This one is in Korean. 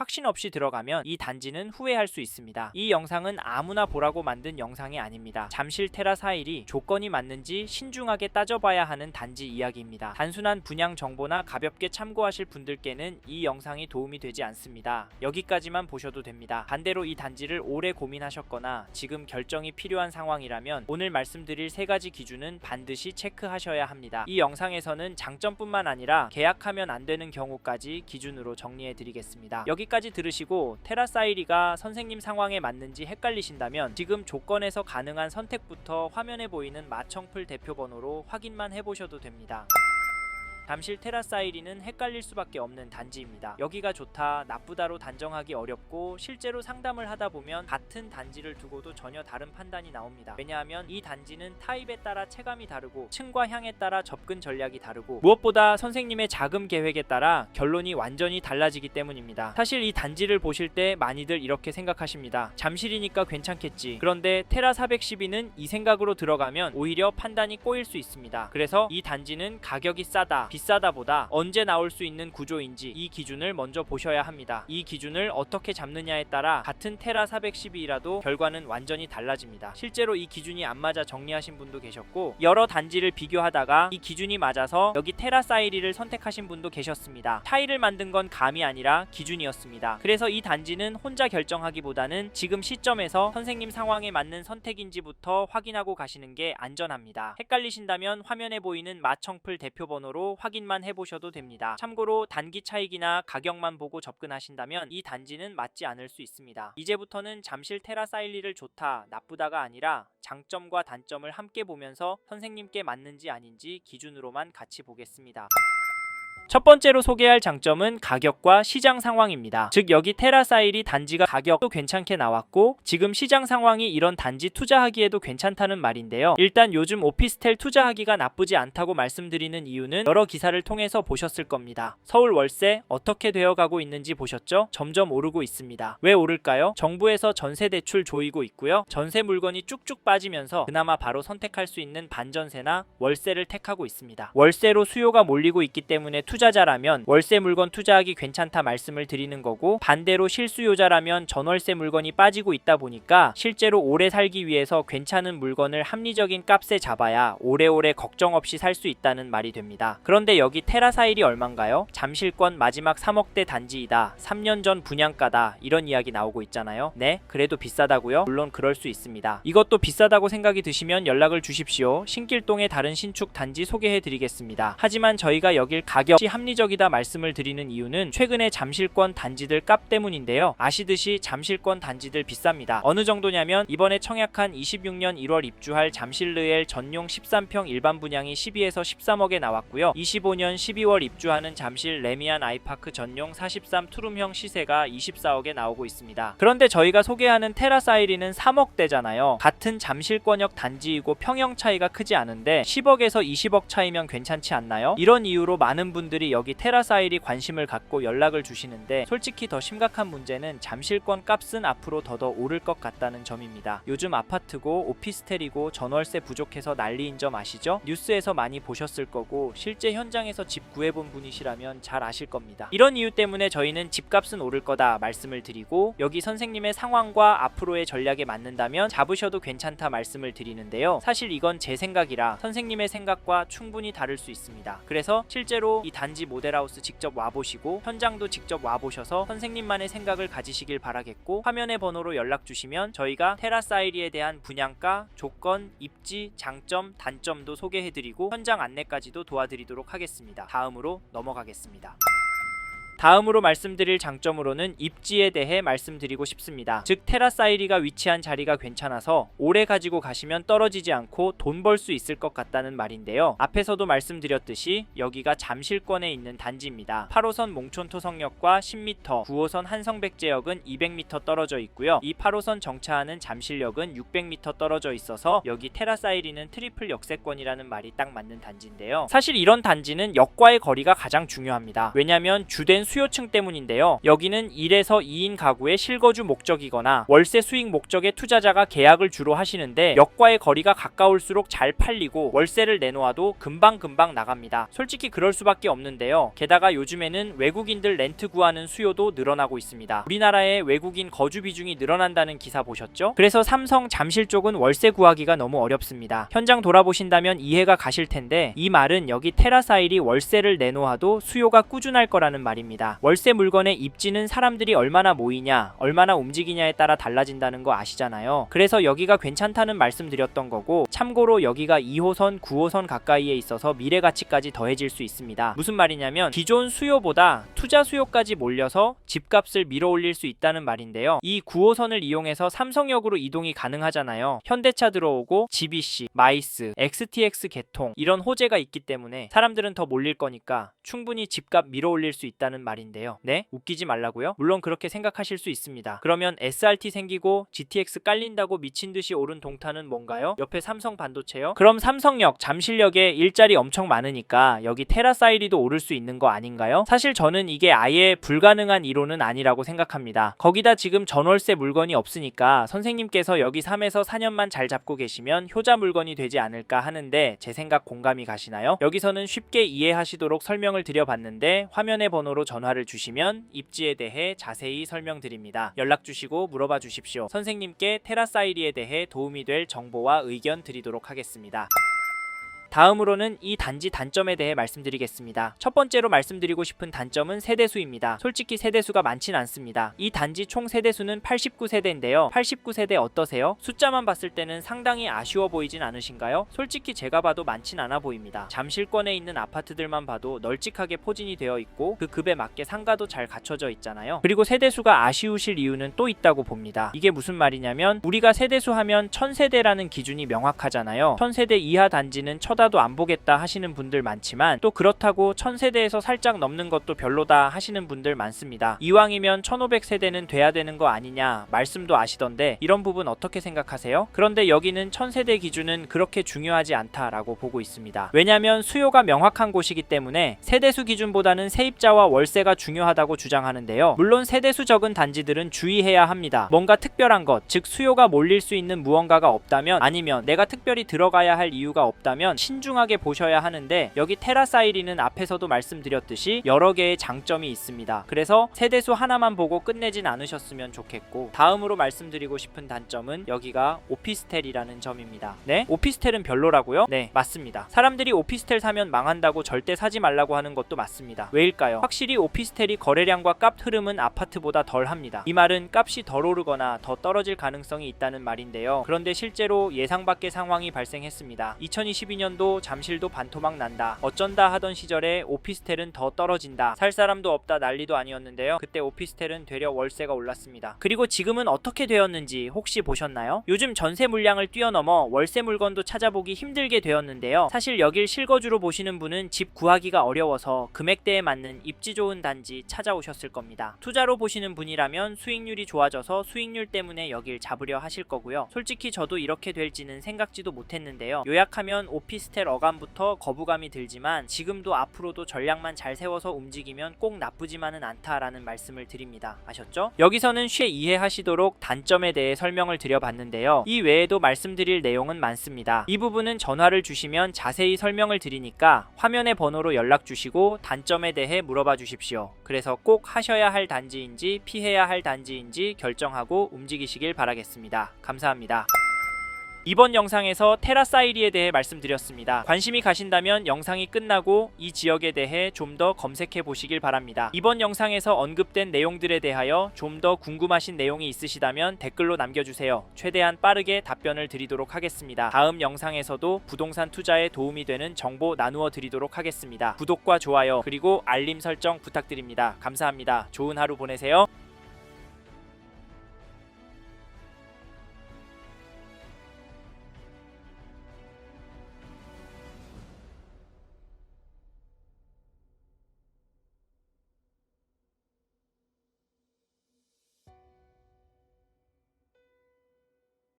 확신 없이 들어가면 이 단지는 후회할 수 있습니다. 이 영상은 아무나 보라고 만든 영상이 아닙니다. 잠실 테라4.1이 조건이 맞는지 신중하게 따져봐야 하는 단지 이야기입니다. 단순한 분양 정보나 가볍게 참고하실 분들께는 이 영상이 도움이 되지 않습니다. 여기까지만 보셔도 됩니다. 반대로 이 단지를 오래 고민하셨거나 지금 결정이 필요한 상황이라면 오늘 말씀드릴 3가지 기준은 반드시 체크하셔야 합니다. 이 영상에서는 장점뿐만 아니라 계약하면 안 되는 경우까지 기준으로 정리해 드리겠습니다. 여기까지 들으시고 테라4.1이가 선생님 상황에 맞는지 헷갈리신다면 지금 조건에서 가능한 선택부터 화면에 보이는 마청풀 대표번호로 확인만 해보셔도 됩니다. 잠실 테라4.1이는 헷갈릴 수밖에 없는 단지입니다. 여기가 좋다, 나쁘다로 단정하기 어렵고 실제로 상담을 하다 보면 같은 단지를 두고도 전혀 다른 판단이 나옵니다. 왜냐하면 이 단지는 타입에 따라 체감이 다르고 층과 향에 따라 접근 전략이 다르고 무엇보다 선생님의 자금 계획에 따라 결론이 완전히 달라지기 때문입니다. 사실 이 단지를 보실 때 많이들 이렇게 생각하십니다. 잠실이니까 괜찮겠지. 그런데 테라412는 이 생각으로 들어가면 오히려 판단이 꼬일 수 있습니다. 그래서 이 단지는 가격이 싸다, 비싸다보다 언제 나올 수 있는 구조인지 이 기준을 먼저 보셔야 합니다. 이 기준을 어떻게 잡느냐에 따라 같은 테라412라도 결과는 완전히 달라집니다. 실제로 이 기준이 안 맞아 정리하신 분도 계셨고 여러 단지를 비교하다가 이 기준이 맞아서 여기 테라4.1을 선택하신 분도 계셨습니다. 차이를 만든 건 감이 아니라 기준이었습니다. 그래서 이 단지는 혼자 결정하기보다는 지금 시점에서 선생님 상황에 맞는 선택인지부터 확인하고 가시는 게 안전합니다. 헷갈리신다면 화면에 보이는 마청풀 대표번호로 확인만 해보셔도 됩니다. 참고로 단기 차익이나 가격만 보고 접근하신다면 이 단지는 맞지 않을 수 있습니다. 이제부터는 잠실 테라4.1을 좋다, 나쁘다가 아니라 장점과 단점을 함께 보면서 선생님께 맞는지 아닌지 기준으로만 같이 보겠습니다. 첫 번째로 소개할 장점은 가격과 시장 상황입니다. 즉 여기 테라4.1이 단지가 가격도 괜찮게 나왔고 지금 시장 상황이 이런 단지 투자하기에도 괜찮다는 말인데요. 일단 요즘 오피스텔 투자하기가 나쁘지 않다고 말씀드리는 이유는 여러 기사를 통해서 보셨을 겁니다. 서울 월세 어떻게 되어가고 있는지 보셨죠? 점점 오르고 있습니다. 왜 오를까요? 정부에서 전세 대출 조이고 있고요. 전세 물건이 쭉쭉 빠지면서 그나마 바로 선택할 수 있는 반전세나 월세를 택하고 있습니다. 월세로 수요가 몰리고 있기 때문에 투자자라면 월세 물건 투자하기 괜찮다 말씀을 드리는 거고, 반대로 실수요자라면 전월세 물건이 빠지고 있다 보니까 실제로 오래 살기 위해서 괜찮은 물건을 합리적인 값에 잡아야 오래오래 걱정 없이 살 수 있다는 말이 됩니다. 그런데 여기 테라4.1이 얼만가요? 잠실권 마지막 3억대 단지이다, 3년 전 분양가다, 이런 이야기 나오고 있잖아요. 네? 그래도 비싸다고요? 물론 그럴 수 있습니다. 이것도 비싸다고 생각이 드시면 연락을 주십시오. 신길동의 다른 신축 단지 소개해 드리겠습니다. 하지만 저희가 여길 가격이 합리적이다 말씀을 드리는 이유는 최근에 잠실권 단지들 값 때문인데요. 아시듯이 잠실권 단지들 비쌉니다. 어느 정도냐면 이번에 청약한 26년 1월 입주할 잠실르엘 전용 13평 일반 분양이 12에서 13억에 나왔고요. 25년 12월 입주하는 잠실 레미안 아이파크 전용 43 투룸형 시세가 24억에 나오고 있습니다. 그런데 저희가 소개하는 테라4.1은 3억대잖아요. 같은 잠실권역 단지이고 평형 차이가 크지 않은데 10억에서 20억 차이면 괜찮지 않나요? 이런 이유로 많은 분들이 여기 테라4.1이 관심을 갖고 연락을 주시는데, 솔직히 더 심각한 문제는 잠실권 값은 앞으로 더더 오를 것 같다는 점입니다. 요즘 아파트고 오피스텔이고 전월세 부족해서 난리인 점 아시죠? 뉴스에서 많이 보셨을 거고 실제 현장에서 집 구해본 분이시라면 잘 아실 겁니다. 이런 이유 때문에 저희는 집값은 오를 거다 말씀을 드리고, 여기 선생님의 상황과 앞으로의 전략에 맞는다면 잡으셔도 괜찮다 말씀을 드리는데요. 사실 이건 제 생각이라 선생님의 생각과 충분히 다를 수 있습니다. 그래서 실제로 이 단지 모델하우스 직접 와보시고 현장도 직접 와보셔서 선생님만의 생각을 가지시길 바라겠고, 화면의 번호로 연락 주시면 저희가 테라4.1에 대한 분양가, 조건, 입지, 장점, 단점도 소개해드리고 현장 안내까지도 도와드리도록 하겠습니다. 다음으로 넘어가겠습니다. 다음으로 말씀드릴 장점으로는 입지에 대해 말씀드리고 싶습니다. 즉 테라4.1이가 위치한 자리가 괜찮아서 오래 가지고 가시면 떨어지지 않고 돈 벌 수 있을 것 같다는 말인데요. 앞에서도 말씀드렸듯이 여기가 잠실권에 있는 단지입니다. 8호선 몽촌토성역과 10m, 9호선 한성백제역은 200m 떨어져 있고요. 이 8호선 정차하는 잠실역은 600m 떨어져 있어서 여기 테라4.1이는 트리플 역세권이라는 말이 딱 맞는 단지인데요. 사실 이런 단지는 역과의 거리가 가장 중요합니다. 왜냐면 주된 수요층 때문인데요. 여기는 1에서 2인 가구의 실거주 목적이거나 월세 수익 목적의 투자자가 계약을 주로 하시는데 역과의 거리가 가까울수록 잘 팔리고 월세를 내놓아도 금방 나갑니다. 솔직히 그럴 수밖에 없는데요. 게다가 요즘에는 외국인들 렌트 구하는 수요도 늘어나고 있습니다. 우리나라의 외국인 거주 비중이 늘어난다는 기사 보셨죠? 그래서 삼성 잠실 쪽은 월세 구하기가 너무 어렵습니다. 현장 돌아보신다면 이해가 가실 텐데 이 말은 여기 테라사일이 월세를 내놓아도 수요가 꾸준할 거라는 말입니다. 월세 물건의 입지는 사람들이 얼마나 모이냐, 얼마나 움직이냐에 따라 달라진다는 거 아시잖아요. 그래서 여기가 괜찮다는 말씀드렸던 거고, 참고로 여기가 2호선, 9호선 가까이에 있어서 미래 가치까지 더해질 수 있습니다. 무슨 말이냐면 기존 수요보다 투자 수요까지 몰려서 집값을 밀어올릴 수 있다는 말인데요. 이 9호선을 이용해서 삼성역으로 이동이 가능하잖아요. 현대차 들어오고 GBC, 마이스, XTX 개통 이런 호재가 있기 때문에 사람들은 더 몰릴 거니까 충분히 집값 밀어올릴 수 있다는 말인데요. 네? 웃기지 말라고요? 물론 그렇게 생각하실 수 있습니다. 그러면 SRT 생기고 GTX 깔린다고 미친듯이 오른 동탄은 뭔가요? 옆에 삼성 반도체요? 그럼 삼성역, 잠실역에 일자리 엄청 많으니까 여기 테라사이리도 오를 수 있는 거 아닌가요? 사실 저는 이게 아예 불가능한 이론은 아니라고 생각합니다. 거기다 지금 전월세 물건이 없으니까 선생님께서 여기 3에서 4년만 잘 잡고 계시면 효자 물건이 되지 않을까 하는데 제 생각 공감이 가시나요? 여기서는 쉽게 이해하시도록 설명을 드려봤는데 화면의 번호로 전화를 주시면 입지에 대해 자세히 설명드립니다. 연락 주시고 물어봐 주십시오. 선생님께 테라사이리에 대해 도움이 될 정보와 의견 드리도록 하겠습니다. 다음으로는 이 단지 단점에 대해 말씀드리겠습니다. 첫 번째로 말씀드리고 싶은 단점은 세대수입니다. 솔직히 세대수가 많진 않습니다. 이 단지 총 세대수는 89세대인데요. 89세대 어떠세요? 숫자만 봤을 때는 상당히 아쉬워 보이진 않으신가요? 솔직히 제가 봐도 많진 않아 보입니다. 잠실권에 있는 아파트들만 봐도 널찍하게 포진이 되어 있고 그 급에 맞게 상가도 잘 갖춰져 있잖아요. 그리고 세대수가 아쉬우실 이유는 또 있다고 봅니다. 이게 무슨 말이냐면 우리가 세대수 하면 1000세대라는 기준이 명확하잖아요. 1000세대 이하 단지는 쳐다도 안 보겠다 하시는 분들 많지만 또 그렇다고 1000세대에서 살짝 넘는 것도 별로다 하시는 분들 많습니다. 이왕이면 1500세대는 돼야 되는 거 아니냐 말씀도 아시던데 이런 부분 어떻게 생각하세요? 그런데 여기는 1000세대 기준은 그렇게 중요하지 않다라고 보고 있습니다. 왜냐면 수요가 명확한 곳이기 때문에 세대수 기준보다는 세입자와 월세가 중요하다고 주장하는데요. 물론 세대수 적은 단지들은 주의해야 합니다. 뭔가 특별한 것, 즉 수요가 몰릴 수 있는 무언가가 없다면 아니면 내가 특별히 들어가야 할 이유가 없다면 신중하게 보셔야 하는데 여기 테라사이리는 앞에서도 말씀드렸듯이 여러 개의 장점이 있습니다. 그래서 세대수 하나만 보고 끝내진 않으셨으면 좋겠고, 다음으로 말씀드리고 싶은 단점은 여기가 오피스텔이라는 점입니다. 네? 오피스텔은 별로라고요? 네, 맞습니다. 사람들이 오피스텔 사면 망한다고 절대 사지 말라고 하는 것도 맞습니다. 왜일까요? 확실히 오피스텔이 거래량과 값 흐름은 아파트보다 덜 합니다. 이 말은 값이 덜 오르거나 더 떨어질 가능성이 있다는 말인데요. 그런데 실제로 예상 밖의 상황이 발생했습니다. 2022년도 잠실도 반토막 난다, 어쩐다 하던 시절에 오피스텔은 더 떨어진다, 살 사람도 없다 난리도 아니었는데요. 그때 오피스텔은 되려 월세가 올랐습니다. 그리고 지금은 어떻게 되었는지 혹시 보셨나요? 요즘 전세 물량을 뛰어넘어 월세 물건도 찾아보기 힘들게 되었는데요. 사실 여길 실거주로 보시는 분은 집 구하기가 어려워서 금액대에 맞는 입지 좋은 단지 찾아오셨을 겁니다. 투자로 보시는 분이라면 수익률이 좋아져서 수익률 때문에 여길 잡으려 하실 거고요. 솔직히 저도 이렇게 될지는 생각지도 못했는데요. 요약하면 오피스텔 어감부터 거부감이 들지만 지금도 앞으로도 전략만 잘 세워서 움직이면 꼭 나쁘지만은 않다라는 말씀을 드립니다. 아셨죠? 여기서는 쉽게 이해하시도록 단점에 대해 설명을 드려봤는데요. 이 외에도 말씀드릴 내용은 많습니다. 이 부분은 전화를 주시면 자세히 설명을 드리니까 화면의 번호로 연락 주시고 단점에 대해 물어봐 주십시오. 그래서 꼭 하셔야 할 단지인지 피해야 할 단지인지 결정하고 움직이시길 바라겠습니다. 감사합니다. 이번 영상에서 테라사이리에 대해 말씀드렸습니다. 관심이 가신다면 영상이 끝나고 이 지역에 대해 좀 더 검색해 보시길 바랍니다. 이번 영상에서 언급된 내용들에 대하여 좀 더 궁금하신 내용이 있으시다면 댓글로 남겨주세요. 최대한 빠르게 답변을 드리도록 하겠습니다. 다음 영상에서도 부동산 투자에 도움이 되는 정보 나누어 드리도록 하겠습니다. 구독과 좋아요 그리고 알림 설정 부탁드립니다. 감사합니다. 좋은 하루 보내세요.